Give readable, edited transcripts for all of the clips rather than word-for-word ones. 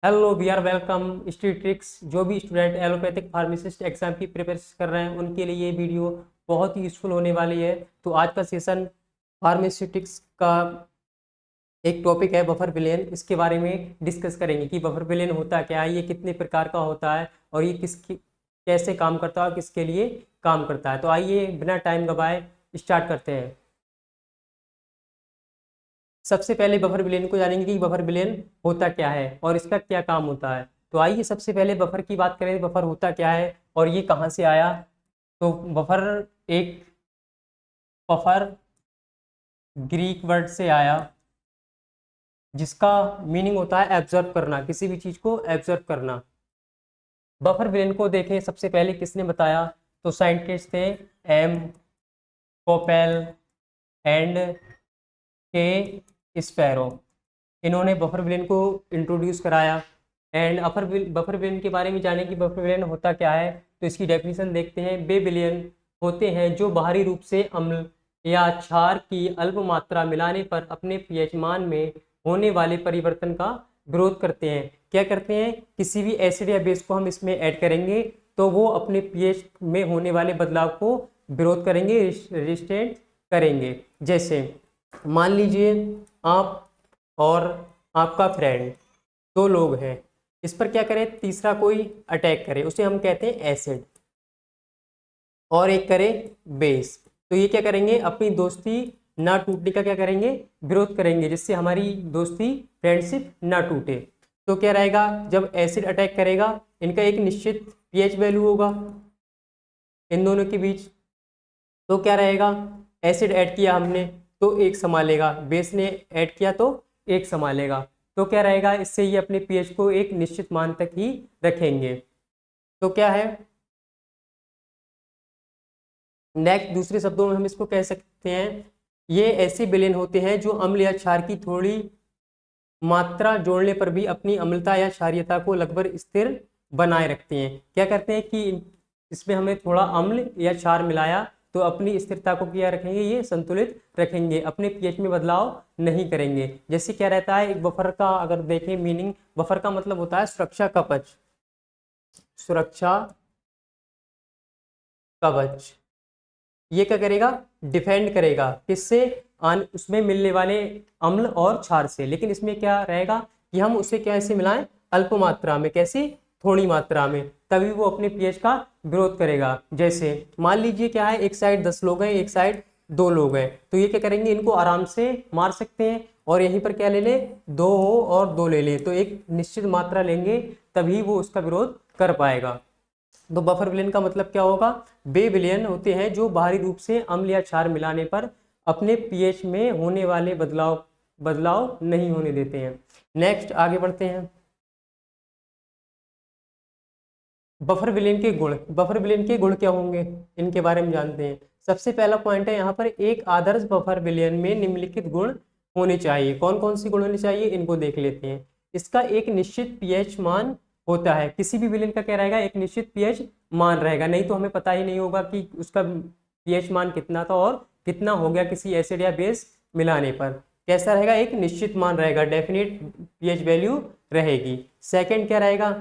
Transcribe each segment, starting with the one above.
Hello, we are welcome स्ट्रीट्रिक्स। जो भी स्टूडेंट एलोपैथिक फार्मासिस्ट एग्जाम की प्रिपरेशन कर रहे हैं उनके लिए ये वीडियो बहुत ही यूजफुल होने वाली है। तो आज का सेशन फार्मास्यूटिक्स का एक टॉपिक है बफर विलेन। इसके बारे में डिस्कस करेंगे कि बफर विलेन होता क्या है, ये कितने प्रकार का होता है और ये किसकी कैसे काम करता है और किसके लिए काम करता है। तो आइए बिना टाइम गवाए स्टार्ट करते हैं। सबसे पहले बफर विलेन को जानेंगे कि बफर विलेन होता क्या है और इसका क्या काम होता है। तो आइए सबसे पहले बफर की बात करें। बफर होता क्या है और ये कहाँ से आया। तो बफर एक बफर ग्रीक वर्ड से आया जिसका मीनिंग होता है एब्जॉर्ब करना, किसी भी चीज को एब्जॉर्ब करना। बफर विलेन को देखें सबसे पहले किसने बताया। तो साइंटिस्ट थे एम कोपेल एंड के स्पैरो। इन्होंने बफर विलेन को इंट्रोड्यूस कराया। एंड बफर विलेन के बारे में जाने कि बफर विलेन होता क्या है। तो इसकी डेफिनेशन देखते हैं। वे विलेन होते हैं जो बाहरी रूप से अम्ल या क्षार की अल्प मात्रा मिलाने पर अपने पीएच मान में होने वाले परिवर्तन का विरोध करते हैं। क्या करते हैं, किसी भी एसिड या बेस को हम इसमें ऐड करेंगे तो वो अपने पीएच में होने वाले बदलाव को विरोध करेंगे, रेजिस्टेंट करेंगे। जैसे मान लीजिए आप और आपका फ्रेंड, दो लोग हैं। इस पर क्या करें, तीसरा कोई अटैक करे, उसे हम कहते हैं एसिड। और एक करे बेस, तो ये क्या करेंगे, अपनी दोस्ती ना टूटने का क्या करेंगे, विरोध करेंगे, जिससे हमारी दोस्ती फ्रेंडशिप ना टूटे। तो क्या रहेगा, जब एसिड अटैक करेगा इनका एक निश्चित पीएच वैल्यू होगा इन दोनों के बीच। तो क्या रहेगा, एसिड ऐड किया हमने तो एक संभालेगा, बेस ने ऐड किया तो एक संभालेगा। तो क्या रहेगा, इससे ये अपने पीएच को एक निश्चित मान तक ही रखेंगे। तो क्या है नेक्स्ट, दूसरे शब्दों में हम इसको कह सकते हैं, ये ऐसे विलेन होते हैं जो अम्ल या क्षार की थोड़ी मात्रा जोड़ने पर भी अपनी अम्लता या क्षारीयता को लगभग स्थिर बनाए रखते हैं। क्या करते हैं कि इसमें हमें थोड़ा अम्ल या क्षार मिलाया तो अपनी स्थिरता को क्या रखेंगे, ये संतुलित रखेंगे, अपने पीएच में बदलाव नहीं करेंगे। जैसे क्या रहता है, एक बफर का अगर देखें मीनिंग, बफर का मतलब होता है सुरक्षा कवच। सुरक्षा कवच ये क्या करेगा, डिफेंड करेगा किससे, उसमें मिलने वाले अम्ल और क्षार से। लेकिन इसमें क्या रहेगा कि हम उसे कैसे मिलाएं, अल्प मात्रा में, कैसे, थोड़ी मात्रा में, तभी वो अपने पीएच का विरोध करेगा। जैसे मान लीजिए क्या है, एक साइड 10 लोग हैं, एक साइड 2 लोग हैं, तो ये क्या करेंगे, इनको आराम से मार सकते हैं। और यहीं पर क्या ले ले, 2 हो और 2 ले ले, तो एक निश्चित मात्रा लेंगे तभी वो उसका विरोध कर पाएगा। तो बफर विलेन का मतलब क्या होगा, वे विलेन होते हैं जो बाहरी रूप से अम्ल या क्षार मिलाने पर अपने पीएच में होने वाले बदलाव नहीं होने देते हैं। नेक्स्ट आगे बढ़ते हैं। बफर विलेन के गुण, बफर विलेन के गुण क्या होंगे इनके बारे में जानते हैं। सबसे पहला पॉइंट है यहाँ पर, एक आदर्श बफर विलेन में निम्नलिखित गुण होने चाहिए। कौन कौन सी गुण होने चाहिए, इनको देख लेते हैं। इसका एक निश्चित पीएच मान होता है, किसी भी विलेन का क्या रहेगा, एक निश्चित पीएच मान रहेगा, नहीं तो हमें पता ही नहीं होगा कि उसका पीएच मान कितना था और कितना हो गया किसी एसिड या बेस मिलाने पर। कैसा रहेगा, एक निश्चित मान रहेगा, डेफिनेट पीएच वैल्यू रहेगी। सेकंड क्या रहेगा,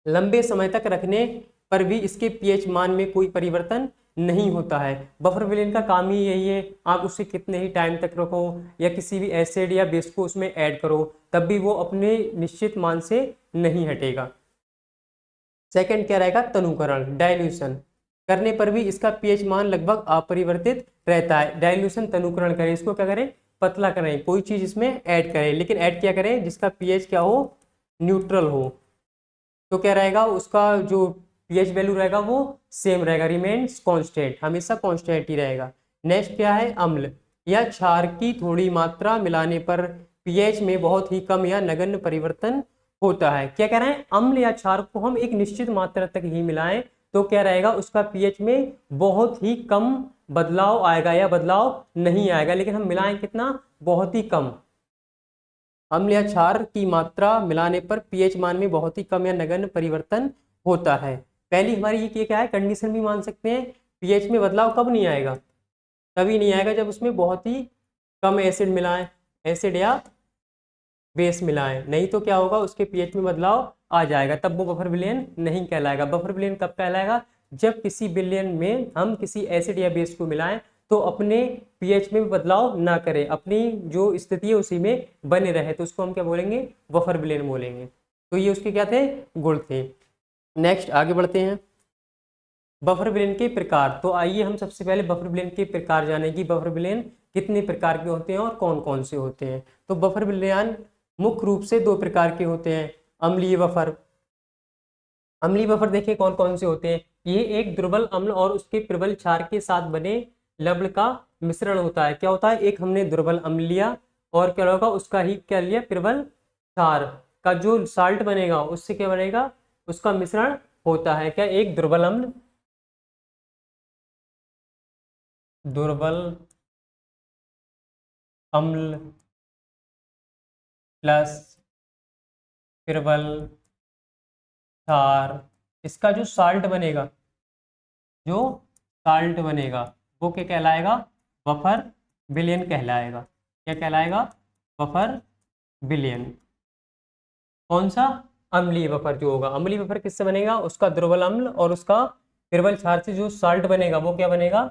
लंबे समय तक रखने पर भी इसके पीएच मान में कोई परिवर्तन नहीं होता है। बफर विलेन का काम ही यही है, आप उसे कितने ही टाइम तक रखो या किसी भी एसिड या बेस को उसमें ऐड करो, तब भी वो अपने निश्चित मान से नहीं हटेगा। सेकंड क्या रहेगा, तनुकरण, डाइल्यूशन करने पर भी इसका पीएच मान लगभग अपरिवर्तित रहता है। डाइल्यूशन, तनुकरण करें, इसको क्या करें, पतला करें, कोई चीज इसमें ऐड करें, लेकिन ऐड क्या करें, जिसका पीएच क्या हो, न्यूट्रल हो। तो क्या रहेगा, उसका जो पीएच वैल्यू रहेगा वो सेम रहेगा, रिमेन्स कांस्टेंट, हमेशा कांस्टेंट ही रहेगा। नेक्स्ट क्या है, अम्ल या क्षार की थोड़ी मात्रा मिलाने पर पीएच में बहुत ही कम या नगण्य परिवर्तन होता है। क्या कह रहे हैं, अम्ल या क्षार को हम एक निश्चित मात्रा तक ही मिलाएं तो क्या रहेगा, उसका पीएच में बहुत ही कम बदलाव आएगा या बदलाव नहीं आएगा। लेकिन हम मिलाएं कितना, बहुत ही कम। अम्ल या क्षार की मात्रा मिलाने पर पीएच मान में बहुत ही कम या नगण्य परिवर्तन होता है। पहली हमारी ये क्या है, कंडीशन भी मान सकते हैं, पीएच में बदलाव कब नहीं आएगा, तभी नहीं आएगा जब उसमें बहुत ही कम एसिड मिलाएं, एसिड या बेस मिलाएं, नहीं तो क्या होगा, उसके पीएच में बदलाव आ जाएगा, तब वो बफर विलयन नहीं कहलाएगा। बफर विलयन कब कहलाएगा, जब किसी विलयन में हम किसी एसिड या बेस को मिलाएं तो अपने पीएच में बदलाव ना करें, अपनी जो स्थिति है उसी में बने रहे, तो उसको हम क्या बोलेंगे, बफर विलयन बोलेंगे। तो ये उसके क्या थे, गुण थे। नेक्स्ट आगे बढ़ते हैं, बफर विलयन के प्रकार। तो आइए हम सबसे पहले बफर विलयन के प्रकार जानें कि बफर विलयन कितने प्रकार के होते हैं और कौन कौन से होते हैं। तो बफर विलयन मुख्य रूप से दो प्रकार के होते हैं। अम्लीय बफर, अम्लीय बफर देखिए कौन कौन से होते हैं। ये एक दुर्बल अम्ल और उसके प्रबल क्षार के साथ बने लवण का मिश्रण होता है। क्या होता है, एक हमने दुर्बल अम्ल लिया और क्या होगा, उसका ही क्या लिया, प्रबल क्षार का जो साल्ट बनेगा उससे क्या बनेगा, उसका मिश्रण होता है क्या, एक दुर्बल अम्ल, दुर्बल अम्ल प्लस प्रबल क्षार, इसका जो साल्ट बनेगा, जो साल्ट बनेगा वो क्या कहलाएगा, बफर विलयन कहलाएगा। क्या कहलाएगा, बफर विलयन। कौन सा, अम्लीय बफर जो होगा। अम्लीय बफर किससे बनेगा, उसका दुर्बल अम्ल और उसका प्रबल क्षार से जो साल्ट बनेगा वो क्या बनेगा,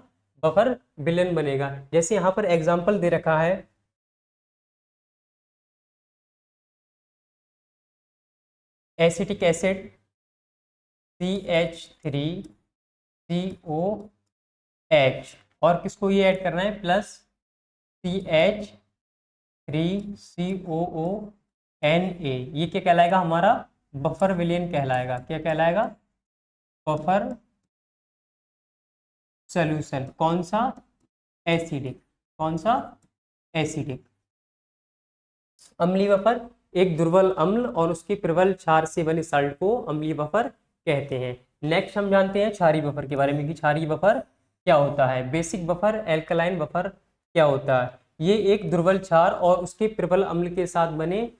बफर विलयन बनेगा। जैसे यहाँ पर एग्जाम्पल दे रखा है, एसिटिक एसिड CH3COH, और किसको ये ऐड करना है, प्लस CH3COONA, ये क्या कहलाएगा, हमारा बफर विलयन कहलाएगा। क्या कहलाएगा, बफर सॉल्यूशन। कौन सा, एसिडिक। कौन सा, एसिडिक। अम्लीय बफर एक दुर्बल अम्ल और उसके प्रबल क्षार से बने साल्ट को अम्लीय बफर कहते हैं। नेक्स्ट हम जानते हैं क्षारीय बफर के बारे में कि क्षारीय बफर क्या होता है। बेसिक बफर, एल्कलाइन बफर क्या होता है, ये एक दुर्बल क्षार और उसके प्रबल अम्ल के साथ बने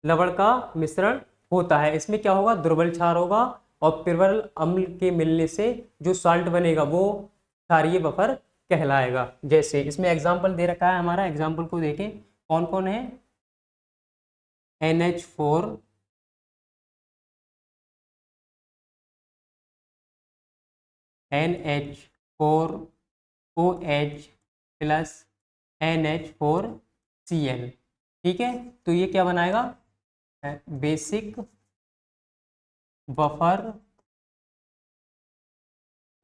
लवण का मिश्रण होता है। इसमें क्या होगा, दुर्बल क्षार होगा और प्रबल अम्ल के मिलने से जो साल्ट बनेगा वो क्षारीय बफर कहलाएगा। जैसे इसमें एग्जाम्पल दे रखा है, हमारा एग्जाम्पल को देखें कौन कौन है, NH4 NH4OH प्लस NH4Cl। ठीक है, तो ये क्या बनाएगा, बेसिक बफर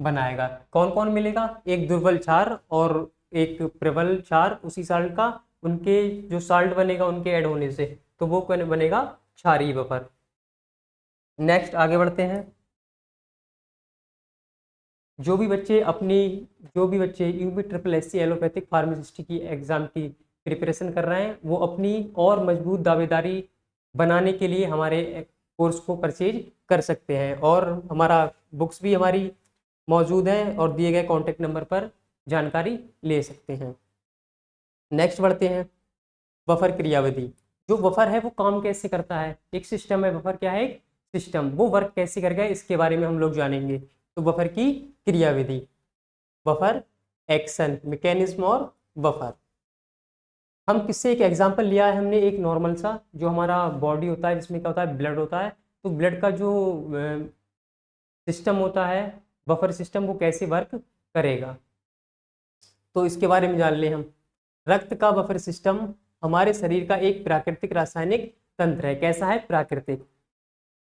बनाएगा। कौन कौन मिलेगा, एक दुर्बल क्षार और एक प्रबल क्षार उसी साल्ट का, उनके जो साल्ट बनेगा उनके ऐड होने से, तो वो कौन बनेगा, क्षारीय बफर। नेक्स्ट आगे बढ़ते हैं। जो भी बच्चे अपनी जो भी बच्चे UP triple SC allopathic pharmacist की एग्जाम की प्रिपरेशन कर रहे हैं, वो अपनी और मजबूत दावेदारी बनाने के लिए हमारे कोर्स को परचेज कर सकते हैं, और हमारा बुक्स भी हमारी मौजूद है और दिए गए कॉन्टेक्ट नंबर पर जानकारी ले सकते हैं। नेक्स्ट बढ़ते हैं, बफर क्रियाविधि। जो बफर है वो काम कैसे करता है, एक सिस्टम है बफर, क्या है, एक सिस्टम, वो वर्क कैसे करेगा इसके बारे में हम लोग जानेंगे। तो बफर की क्रियाविधि, बफर एक्शन मैकेनिज्म और बफर। हम किससे एक एग्जांपल लिया है हमने, एक नॉर्मल सा जो हमारा बॉडी होता है जिसमें क्या होता है, ब्लड होता है, तो ब्लड का जो सिस्टम होता है, बफर सिस्टम, वो कैसे वर्क करेगा, तो इसके बारे में जान ले हम। रक्त का बफर सिस्टम हमारे शरीर का एक प्राकृतिक रासायनिक तंत्र है। कैसा है, प्राकृतिक।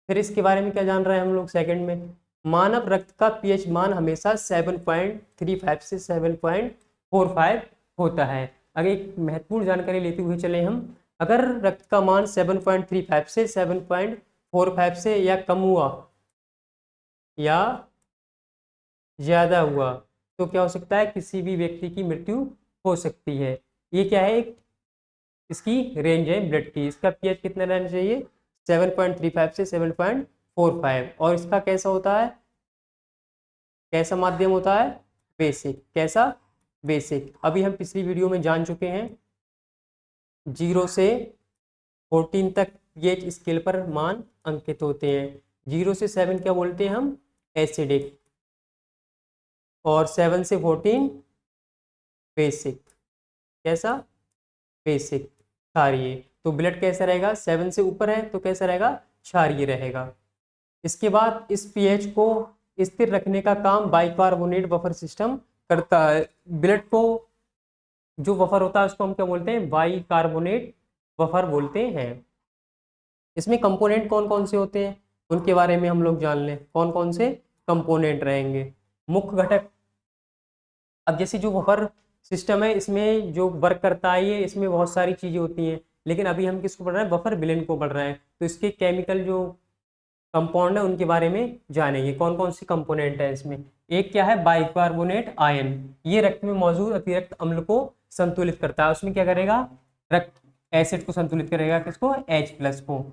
फिर इसके बारे में क्या जान रहे हैं हम लोग सेकंड में, मानव रक्त का पीएच मान हमेशा 7.35 से 7.45 होता है। अगर एक महत्वपूर्ण जानकारी लेते हुए चले हम, अगर रक्त का मान 7.35 से 7.45 से या कम हुआ या ज्यादा हुआ तो क्या हो सकता है, किसी भी व्यक्ति की मृत्यु हो सकती है। ये क्या है, इसकी रेंज है ब्लड की। इसका पीएच कितना रहना चाहिए, 7.35 से 7.45, और इसका कैसा होता है, कैसा माध्यम होता है, बेसिक। कैसा, बेसिक। अभी हम पिछली वीडियो में जान चुके हैं 0 से 14 तक पीएच स्केल पर मान अंकित होते हैं। 0 से 7 क्या बोलते हैं हम, एसिडिक, और 7 से 14 बेसिक। कैसा, बेसिक, क्षारीय। तो ब्लड कैसा रहेगा, 7 से ऊपर है तो कैसा रहेगा, क्षारीय रहेगा। इसके बाद इस पीएच को स्थिर रखने का काम बाइकार्बोनेट बफर सिस्टम करता है। ब्लड को जो बफर होता है उसको हम क्या बोलते हैं, बाइकार्बोनेट बफर बोलते हैं। इसमें कंपोनेंट कौन कौन से होते हैं उनके बारे में हम लोग जान लें, कौन कौन से कंपोनेंट रहेंगे, मुख्य घटक। अब जैसे जो बफर सिस्टम है इसमें जो वर्क करता है ये, इसमें बहुत सारी चीजें होती हैं, लेकिन अभी हम किसको पढ़ रहे हैं, बफर विलेन को पढ़ रहे हैं। तो इसके केमिकल जो कंपाउंड है उनके बारे में जानेंगे, कौन कौन सी कंपोनेंट है इसमें। एक क्या है, बाइकार्बोनेट आयन, ये रक्त में मौजूद अतिरिक्त अम्ल को संतुलित करता है। उसमें क्या करेगा, रक्त एसिड को संतुलित करेगा, किसको, H+ को।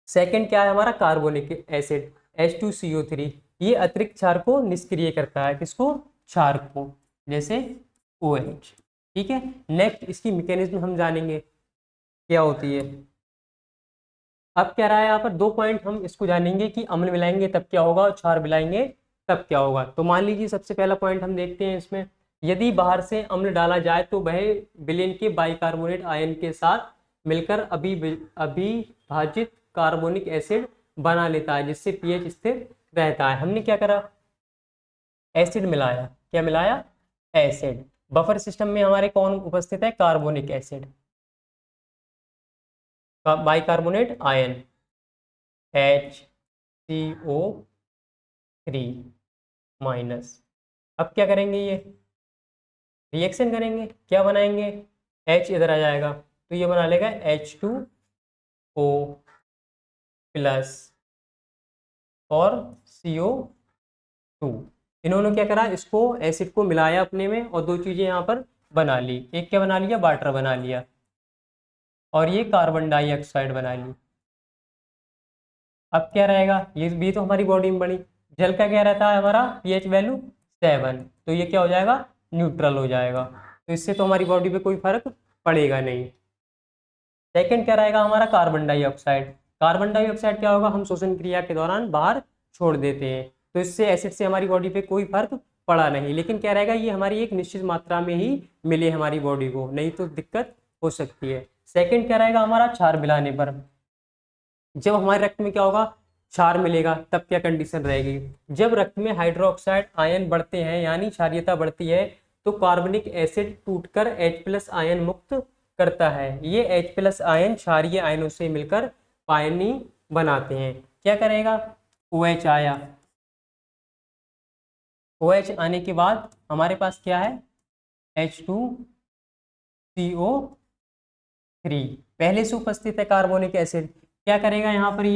सेकंड क्या है हमारा, कार्बोनिक एसिड H2CO3, ये अतिरिक्त क्षार को निष्क्रिय करता है, किसको, क्षार को, जैसे OH। ठीक है, नेक्स्ट इसकी मैकेनिज्म हम जानेंगे क्या होती है। अब क्या रहा है यहाँ पर, 2 पॉइंट हम इसको जानेंगे कि अम्ल मिलाएंगे तब क्या होगा और क्षार मिलाएंगे तब क्या होगा। तो मान लीजिए सबसे पहला पॉइंट हम देखते हैं इसमें, यदि बाहर से अम्ल डाला जाए तो वह विलेन के बाइकार्बोनेट आयन के साथ मिलकर अभिभाजित कार्बोनिक एसिड बना लेता है, जिससे पीएच स्थिर रहता है। हमने क्या करा, एसिड मिलाया, क्या मिलाया, एसिड। बफर सिस्टम में हमारे कौन उपस्थित है, carbonic acid, bicarbonate ion HCO3-। अब क्या करेंगे, ये रिएक्शन करेंगे, क्या बनाएंगे, H इधर आ जाएगा तो ये बना लेगा H2O+ और CO2। इन्होंने क्या करा, इसको एसिड को मिलाया अपने में और 2 चीजें यहाँ पर बना ली। एक क्या बना लिया, वाटर बना लिया, और ये कार्बन डाइऑक्साइड बना ली। अब क्या रहेगा, ये भी तो हमारी बॉडी में बनी। जल का क्या रहता है हमारा, पीएच वैल्यू 7, तो ये क्या हो जाएगा, न्यूट्रल हो जाएगा। तो इससे तो हमारी बॉडी पे कोई फर्क पड़ेगा नहीं। सेकंड क्या रहेगा हमारा, कार्बन डाइऑक्साइड। कार्बन डाइऑक्साइड क्या होगा, हम श्वसन क्रिया के दौरान बाहर छोड़ देते हैं, तो इससे एसिड से हमारी बॉडी पे कोई फर्क पड़ा नहीं। लेकिन क्या रहेगा, ये हमारी एक निश्चित मात्रा में ही मिले हमारी बॉडी को, नहीं तो दिक्कत हो सकती है। सेकंड क्या रहेगा हमारा, क्षार मिलाने पर। जब हमारे रक्त में क्या होगा, क्षार मिलेगा, तब क्या कंडीशन रहेगी, जब रक्त में हाइड्रोक्साइड आयन बढ़ते हैं यानी क्षारीयता बढ़ती है तो कार्बनिक एसिड टूटकर H+ आयन मुक्त करता है। ये H+ आयन क्षारीय आयनों से मिलकर पानी बनाते हैं। क्या करेगा, OH आया, OH आने के बाद हमारे पास क्या है, H2CO3, पहले से उपस्थित है कार्बोनिक एसिड। क्या करेगा यहाँ पर,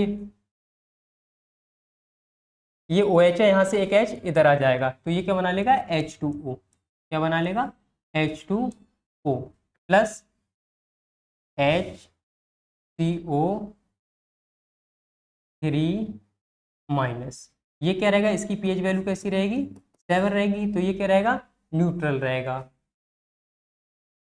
ये OH है, यहाँ से एक H इधर आ जाएगा तो ये क्या बना लेगा, H2O। क्या बना लेगा, H2O प्लस HCO3-। ये क्या रहेगा, इसकी पीएच वैल्यू कैसी रहेगी, 7 रहेगी, तो ये क्या रहेगा, न्यूट्रल रहेगा।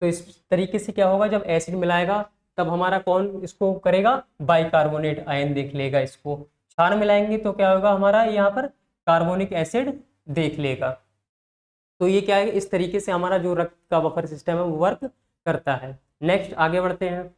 तो इस तरीके से क्या होगा, जब एसिड मिलाएगा तब हमारा कौन इसको करेगा, बाइकार्बोनेट आयन देख लेगा इसको। क्षार मिलाएंगे तो क्या होगा हमारा, यहाँ पर कार्बोनिक एसिड देख लेगा। तो ये क्या है, इस तरीके से हमारा जो रक्त का बफर सिस्टम है वो वर्क करता है। नेक्स्ट आगे बढ़ते हैं,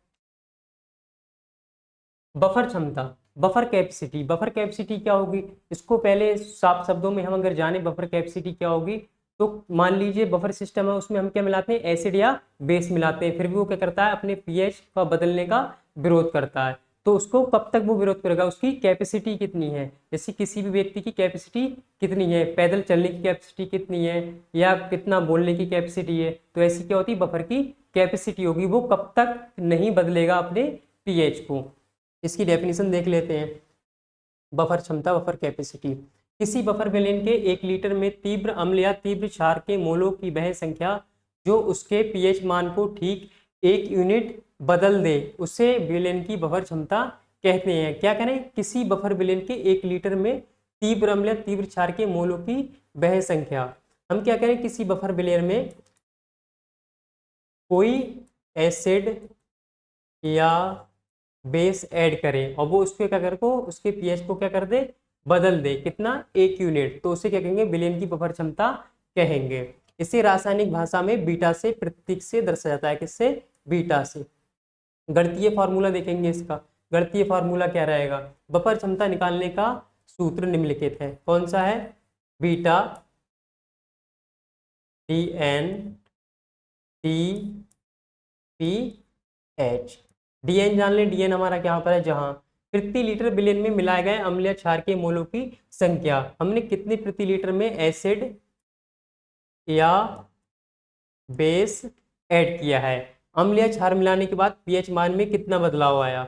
बफर क्षमता, बफर कैपेसिटी। बफर कैपेसिटी क्या होगी, इसको पहले साफ शब्दों में हम अगर जाने बफर कैपेसिटी क्या होगी, तो मान लीजिए बफर सिस्टम है, उसमें हम क्या मिलाते हैं, एसिड या बेस मिलाते हैं, फिर भी वो क्या करता है, अपने पीएच का बदलने का विरोध करता है। तो उसको कब तक वो विरोध करेगा, उसकी कैपेसिटी कितनी है, जैसे किसी भी व्यक्ति की कैपेसिटी कितनी है, पैदल चलने की कैपेसिटी कितनी है या कितना बोलने की कैपेसिटी है, तो ऐसी क्या होती है, बफर की कैपेसिटी होगी, वो कब तक नहीं बदलेगा अपने पीएच को। इसकी डेफिनेशन देख लेते हैं, बफर क्षमता, बफर कैपेसिटी। किसी बफर विलेन के 1 लीटर में तीव्र अम्ल या तीव्र क्षार के मोलों की वह संख्या जो उसके पीएच मान को ठीक 1 यूनिट बदल दे, उसे विलेन की बफर क्षमता कहते हैं। क्या करें, किसी बफर विलेन के 1 लीटर में तीव्र अम्ल या तीव्र क्षार के मोलों की वह संख्या। हम क्या करें, किसी बफर विलेन में कोई एसिड या बेस ऐड करें और वो उसके क्या कर को उसके पीएच को क्या कर दे, बदल दे, कितना, 1 यूनिट, तो उसे क्या कहेंगे, विलेन की बफर क्षमता कहेंगे। इसे रासायनिक भाषा में बीटा से प्रतीक से दर्शाया जाता है, किससे, बीटा से। गणितीय फार्मूला देखेंगे इसका। गणितीय फार्मूला क्या रहेगा? बफर क्षमता निकालने का सूत्र निम्नलिखित है। कौन सा है? बीटा D N T P H. D N जान लें, डी एन हमारा क्या होता है? जहां प्रति लीटर विलेन में मिलाए गए अम्लीय क्षार के मोलों की संख्या। हमने कितने प्रति लीटर में एसिड या बेस ऐड किया है। अम्लीय क्षार मिलाने के बाद पीएच मान में कितना बदलाव आया?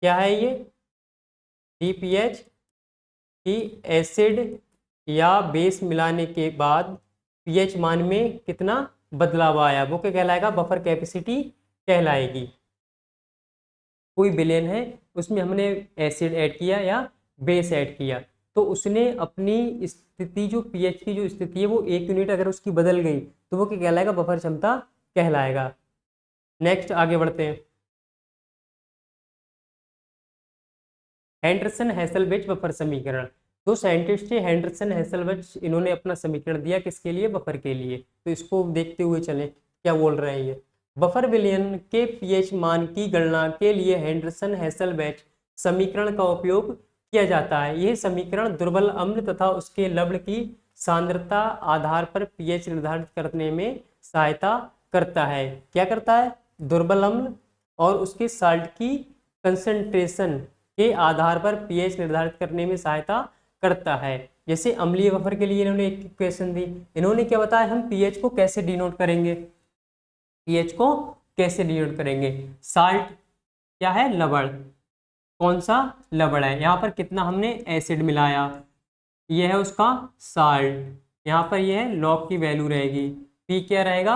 क्या है ये? डीपीएच की एसिड या बेस मिलाने के बाद पीएच मान में कितना बदलाव आया, वो क्या कहलाएगा? बफर कैपेसिटी कहलाएगी। कोई विलेन है, उसमें हमने एसिड ऐड किया या बेस ऐड किया, तो उसने अपनी स्थिति जो पीएच की जो स्थिति है वो 1 यूनिट अगर उसकी बदल गई तो वो क्या कहलाएगा? बफर क्षमता कहलाएगा। नेक्स्ट आगे बढ़ते हैं। हेंडरसन हेसलवेच बफर समीकरण। दो साइंटिस्ट थे, हेंडरसन हेसलवेच, इन्होंने अपना समीकरण दिया किसके लिए? बफर के लिए। तो इसको देखते हुए चलें क्या बोल रहे हैं ये। बफर विलयन के पीएच मान की गणना के लिए हेंडरसन हेसलवेच समीकरण का उपयोग किया जाता है। यह समीकरण दुर्बल अम्ल तथा उसके लवण की सांद्रता आधार पर पीएच निर्धारित करने में सहायता करता है। क्या करता है? दुर्बल अम्ल और उसके साल्ट की कंसंट्रेशन के आधार पर पीएच निर्धारित करने में सहायता करता है। जैसे अम्लीय बफर के लिए इन्होंने एक इक्वेशन दी। इन्होंने क्या बताया? हम पीएच को कैसे डिनोट करेंगे? पीएच को कैसे डिनोट करेंगे? साल्ट क्या है? लवण। कौन सा? लवण है। यहाँ पर कितना हमने एसिड मिलाया, यह है उसका साल्ट। यहाँ पर यह लॉग की वैल्यू रहेगी, पी क्या रहेगा?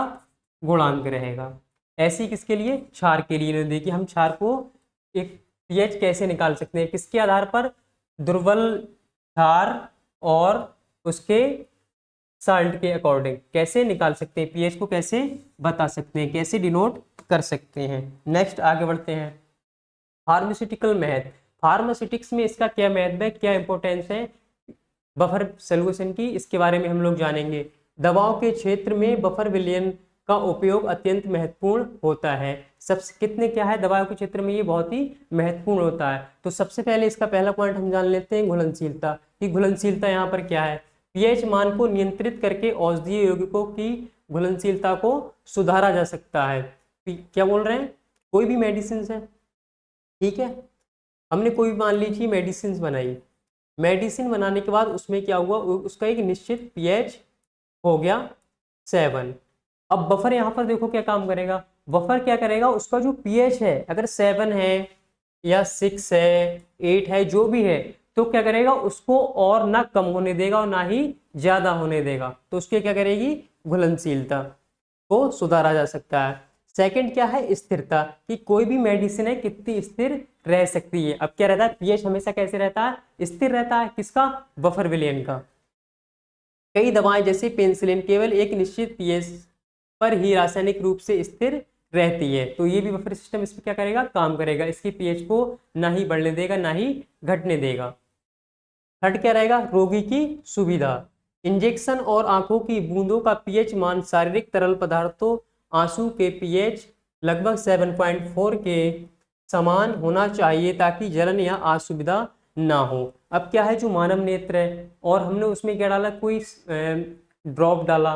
गुणांक रहेगा। ऐसी किसके लिए? क्षार के लिए इन्होंने देखिए हम क्षार को एक पीएच कैसे निकाल सकते हैं, किसके आधार पर? दुर्बल क्षार और उसके साल्ट के अकॉर्डिंग कैसे निकाल सकते हैं? पीएच को कैसे बता सकते हैं, कैसे डिनोट कर सकते हैं। नेक्स्ट आगे बढ़ते हैं। फार्मास्यूटिकल महत्व। फार्मास्यूटिक्स में इसका क्या महत्व है, क्या इंपॉर्टेंस है बफर सॉल्यूशन की, इसके बारे में हम लोग जानेंगे। दवाओं के क्षेत्र में बफर विलयन का उपयोग अत्यंत महत्वपूर्ण होता है। सबसे कितने क्या है दवाओं के क्षेत्र में, ये बहुत ही महत्वपूर्ण होता है। तो सबसे पहले इसका पहला पॉइंट हम जान लेते हैं घुलनशीलता। कि घुलनशीलता यहाँ पर क्या है? पीएच मान को नियंत्रित करके औषधीय यौगिकों की घुलनशीलता को सुधारा जा सकता है। क्या बोल रहे हैं? कोई भी मेडिसिन है, ठीक है, हमने कोई मान लीजिए मेडिसिन बनाई। मेडिसिन बनाने के बाद उसमें क्या हुआ? उसका एक निश्चित पीएच हो गया 7। अब बफर यहाँ पर देखो क्या काम करेगा। बफर क्या करेगा? उसका जो पीएच है अगर 7 है या 6 है, 8 है, जो भी है, तो क्या करेगा? उसको और ना कम होने देगा और ना ही ज्यादा होने देगा। तो उसके क्या करेगी? घुलनशीलता को सुधारा जा सकता है। सेकंड क्या है? स्थिरता। कि कोई भी मेडिसिन है कितनी स्थिर रह सकती है। अब क्या रहता है? पीएच हमेशा कैसे रहता है? स्थिर रहता है। किसका? बफर विलयन का। कई दवाएं जैसे पेनिसिलिन केवल एक निश्चित पीएच पर ही रासायनिक रूप से स्थिर रहती है। तो ये भी बफर सिस्टम इस पर क्या करेगा? काम करेगा। इसकी पीएच को ना ही बढ़ने देगा ना ही घटने देगा। थर्ड क्या रहेगा? रोगी की सुविधा। इंजेक्शन और आंखों की बूंदों का पीएच मान शारीरिक तरल पदार्थों आंसू के पीएच लगभग 7.4 के समान होना चाहिए ताकि जलन या असुविधा ना हो। अब क्या है? जो मानव नेत्र है और हमने उसमें क्या डाला? कोई ड्रॉप डाला,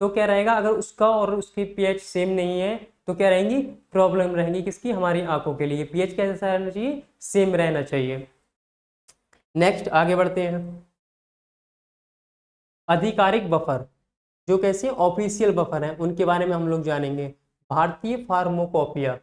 तो क्या रहेगा? अगर उसका और उसकी पीएच सेम नहीं है तो क्या रहेंगी? प्रॉब्लम रहेंगी। किसकी? हमारी आंखों के लिए। पीएच कैसा रहना चाहिए? सेम रहना चाहिए। नेक्स्ट आगे बढ़ते हैं। आधिकारिक बफर, जो कैसे ऑफिशियल बफर हैं, उनके बारे में हम लोग जानेंगे। भारतीय फार्माकोपिया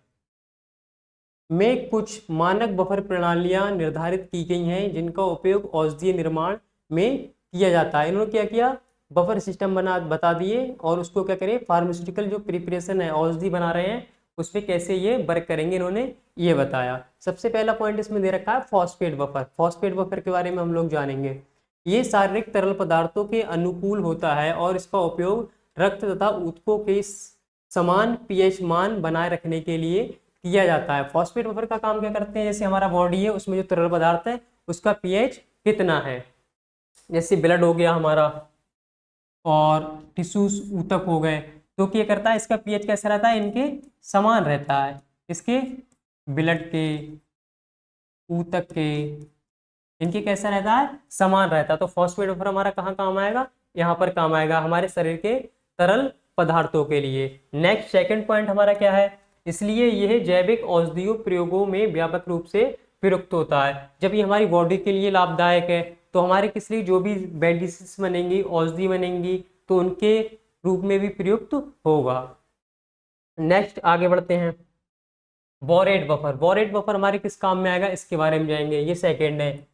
में कुछ मानक बफर प्रणालियां निर्धारित की गई हैं जिनका उपयोग औषधीय निर्माण में किया जाता है। इन्होंने क्या किया? बफर सिस्टम बता दिए और उसको क्या करें? फार्मास्यूटिकल जो प्रिपरेशन है, औषधि बना रहे हैं, उस पर कैसे ये वर्क करेंगे इन्होंने ये बताया। सबसे पहला पॉइंट इसमें दे रखा है फॉस्फेट बफर। फॉस्फेट बफर के बारे में हम लोग जानेंगे। ये शारीरिक तरल पदार्थों के अनुकूल होता है और इसका उपयोग रक्त तथा ऊतकों के समान पीएच मान बनाए रखने के लिए किया जाता है। फॉस्फेट बफर का काम क्या करते हैं? जैसे हमारा बॉडी है उसमें जो तरल पदार्थ है उसका पीएच कितना है, जैसे ब्लड हो गया हमारा और टिश्यूज ऊतक हो गए, तो क्या करता है? इसका पीएच कैसा रहता है? इनके समान रहता है। इसके ब्लड के, ऊतक के, इनके कैसा रहता है, समान रहता है। तो फॉस्फेट बफर हमारा कहाँ काम आएगा, यहाँ पर काम आएगा हमारे शरीर के तरल पदार्थों के लिए। नेक्स्ट सेकंड पॉइंट हमारा क्या है, इसलिए यह जैविक औषधियों प्रयोगों में व्यापक रूप से प्रयुक्त होता है। जब ये हमारी बॉडी के लिए लाभदायक है तो हमारे किस लिए जो भी मेडिसिन बनेंगी, औषधि बनेंगी, तो उनके रूप में भी प्रयुक्त होगा। नेक्स्ट आगे बढ़ते हैं, बोरेट बफर। बोरेट बफर हमारे किस काम में आएगा, इसके बारे में जाएंगे। ये सेकेंड है,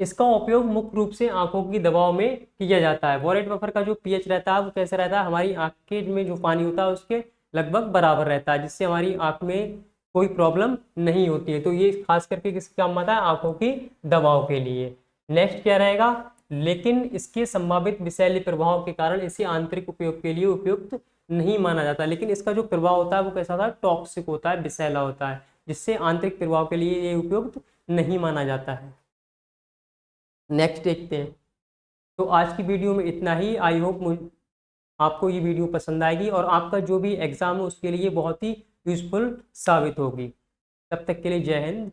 इसका उपयोग मुख्य रूप से आंखों की दवाओं में किया जाता है। बोरेट बफर का जो पीएच रहता है वो कैसे रहता है, हमारी आंख के में जो पानी होता है उसके लगभग बराबर रहता है, जिससे हमारी आंख में कोई प्रॉब्लम नहीं होती है। तो ये खास करके किस काम आता है, आंखों की दवाओं के लिए। नेक्स्ट क्या रहेगा, लेकिन इसके संभावित विषैले प्रभाव के कारण इसे आंतरिक उपयोग के लिए उपयुक्त नहीं माना जाता। लेकिन इसका जो प्रभाव होता है वो कैसा होता है, टॉक्सिक होता है, विषैला होता है, जिससे आंतरिक प्रभाव के लिए ये उपयुक्त नहीं माना जाता है। नेक्स्ट देखते हैं। तो आज की वीडियो में इतना ही। आई होप आपको ये वीडियो पसंद आएगी और आपका जो भी एग्जाम है उसके लिए बहुत ही यूजफुल साबित होगी। तब तक के लिए जय हिंद,